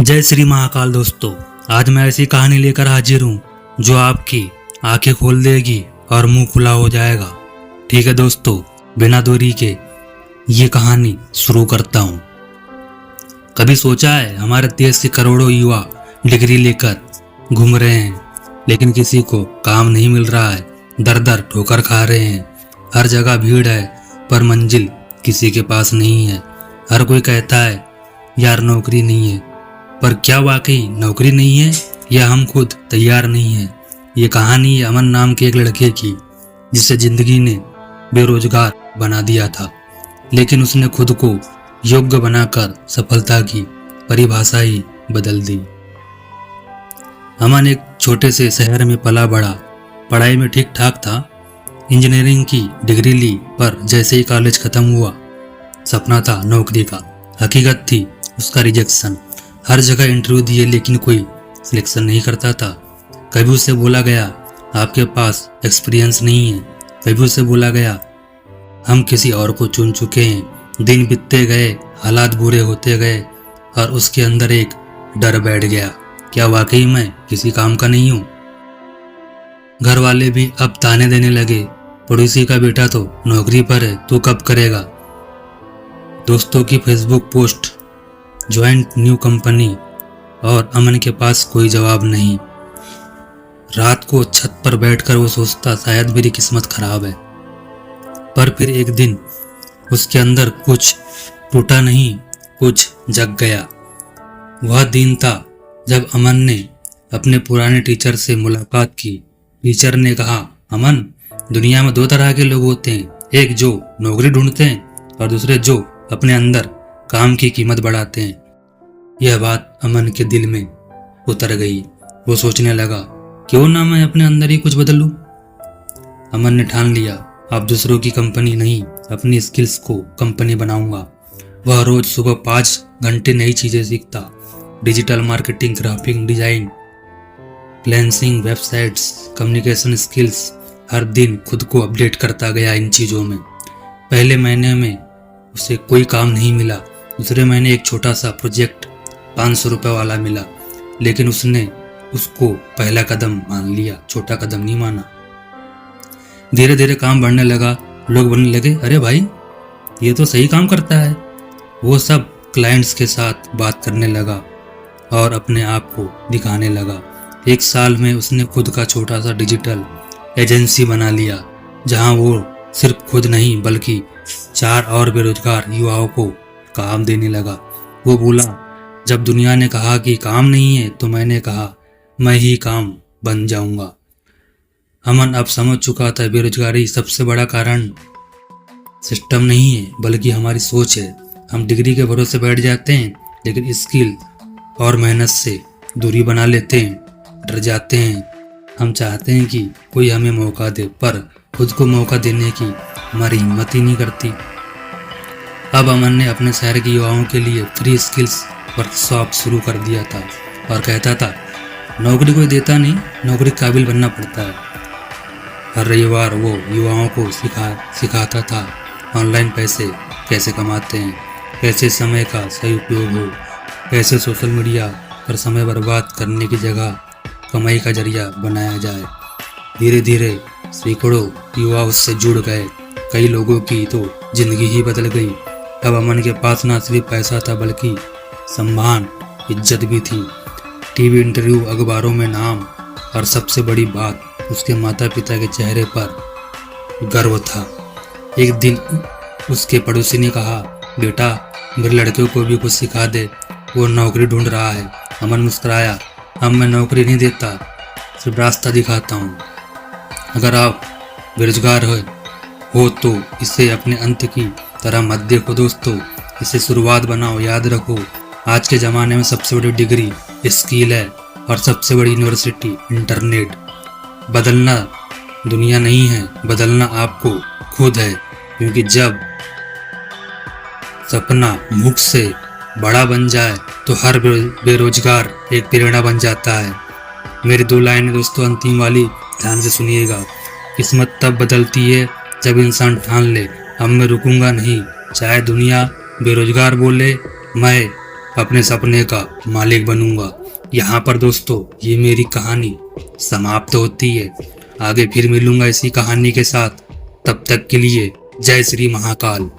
जय श्री महाकाल दोस्तों। आज मैं ऐसी कहानी लेकर हाजिर हूँ जो आपकी आंखें खोल देगी और मुंह खुला हो जाएगा। ठीक है दोस्तों, बिना देरी के ये कहानी शुरू करता हूँ। कभी सोचा है हमारे देश के करोड़ों युवा डिग्री लेकर घूम रहे हैं, लेकिन किसी को काम नहीं मिल रहा है, दर दर ठोकर खा रहे हैं। हर जगह भीड़ है पर मंजिल किसी के पास नहीं है। हर कोई कहता है यार नौकरी नहीं है, पर क्या वाकई नौकरी नहीं है या हम खुद तैयार नहीं हैं? ये कहानी अमन नाम के एक लड़के की, जिसे जिंदगी ने बेरोजगार बना दिया था, लेकिन उसने खुद को योग्य बनाकर सफलता की परिभाषा ही बदल दी। अमन एक छोटे से शहर में पला बड़ा, पढ़ाई में ठीक ठाक था, इंजीनियरिंग की डिग्री ली, पर जैसे ही कॉलेज खत्म हुआ सपना था नौकरी का, हकीकत थी उसका रिजेक्शन। हर जगह इंटरव्यू दिए लेकिन कोई सिलेक्शन नहीं करता था। कभी उसे बोला गया आपके पास एक्सपीरियंस नहीं है, कभी उसे बोला गया हम किसी और को चुन चुके हैं। दिन बीतते गए, हालात बुरे होते गए और उसके अंदर एक डर बैठ गया, क्या वाकई मैं किसी काम का नहीं हूँ? घर वाले भी अब ताने देने लगे, पड़ोसी का बेटा तो नौकरी पर है, तू कब करेगा? दोस्तों की Facebook post, joint new company, और अमन के पास कोई जवाब नहीं। रात को छत पर बैठकर वो सोचता शायद मेरी किस्मत खराब है। पर फिर एक दिन उसके अंदर कुछ टूटा नहीं, कुछ जग गया। वह दिन था जब अमन ने अपने पुराने टीचर से मुलाकात की। टीचर ने कहा, अमन, दुनिया में दो तरह के लोग होते हैं, एक जो नौकरी ढूंढते हैं और दूसरे जो अपने अंदर काम की कीमत बढ़ाते हैं। यह बात अमन के दिल में उतर गई। वो सोचने लगा, क्यों ना मैं अपने अंदर ही कुछ बदलूं। अमन ने ठान लिया, अब दूसरों की कंपनी नहीं, अपनी स्किल्स को कंपनी बनाऊंगा। वह रोज सुबह 5 घंटे नई चीजें सीखता, digital marketing, graphic design, freelancing, websites, communication skills. हर दिन खुद को अपडेट करता गया इन चीजों में। पहले महीने में उसे कोई काम नहीं मिला, दूसरे महीने एक छोटा सा प्रोजेक्ट 500 रुपये वाला मिला, लेकिन उसने उसको पहला कदम मान लिया, छोटा कदम नहीं माना। धीरे धीरे काम बढ़ने लगा, लोग बोलने लगे, अरे भाई ये तो सही काम करता है। वो सब क्लाइंट्स के साथ बात करने लगा और अपने आप को दिखाने लगा। 1 साल में उसने खुद का छोटा सा डिजिटल एजेंसी बना लिया, जहां वो सिर्फ खुद नहीं बल्कि 4 और बेरोजगार युवाओं को काम देने लगा। वो बोला, जब दुनिया ने कहा कि काम नहीं है तो मैंने कहा मैं ही काम बन जाऊंगा। अमन अब समझ चुका था, बेरोजगारी सबसे बड़ा कारण सिस्टम नहीं है बल्कि हमारी सोच है। हम डिग्री के भरोसे बैठ जाते हैं, लेकिन स्किल और मेहनत से दूरी बना लेते हैं, डर जाते हैं। हम चाहते हैं कि कोई हमें मौका दे, पर खुद को मौका देने की हमारी हिम्मत ही नहीं करती। अब अमन ने अपने शहर के युवाओं के लिए फ्री स्किल्स वर्कशॉप शुरू कर दिया था और कहता था, नौकरी कोई देता नहीं, नौकरी काबिल बनना पड़ता है। हर रविवार वो युवाओं को सिखाता था ऑनलाइन पैसे कैसे कमाते हैं, कैसे समय का सही उपयोग हो, कैसे सोशल मीडिया पर समय बर्बाद करने की जगह कमाई का जरिया बनाया जाए। धीरे धीरे सैकड़ों युवा उससे जुड़ गए, कई लोगों की तो जिंदगी ही बदल गई। अब अमन के पास ना सिर्फ पैसा था बल्कि सम्मान, इज्जत भी थी, टीवी इंटरव्यू, अखबारों में नाम, और सबसे बड़ी बात, उसके माता पिता के चेहरे पर गर्व था। एक दिन उसके पड़ोसी ने कहा, बेटा मेरे लड़के को भी कुछ सिखा दे, वो नौकरी ढूंढ रहा है। अमन मुस्कुराया, अब मैं नौकरी नहीं देता, सिर्फ रास्ता दिखाता हूँ। अगर आप बेरोजगार हो तो इसे अपने अंत की तरह मत देखो दोस्तों, इसे शुरुआत बनाओ। याद रखो, आज के ज़माने में सबसे बड़ी डिग्री स्किल है और सबसे बड़ी यूनिवर्सिटी इंटरनेट। बदलना दुनिया नहीं है, बदलना आपको खुद है, क्योंकि जब सपना मुख से बड़ा बन जाए तो हर बेरोजगार एक प्रेरणा बन जाता है। मेरी 2 लाइनें दोस्तों अंतिम वाली ध्यान से सुनिएगा। किस्मत तब बदलती है जब इंसान ठान ले, अब मैं रुकूंगा नहीं, चाहे दुनिया बेरोजगार बोले, मैं अपने सपने का मालिक बनूंगा। यहाँ पर दोस्तों ये मेरी कहानी समाप्त होती है। आगे फिर मिलूंगा इसी कहानी के साथ। तब तक के लिए जय श्री महाकाल।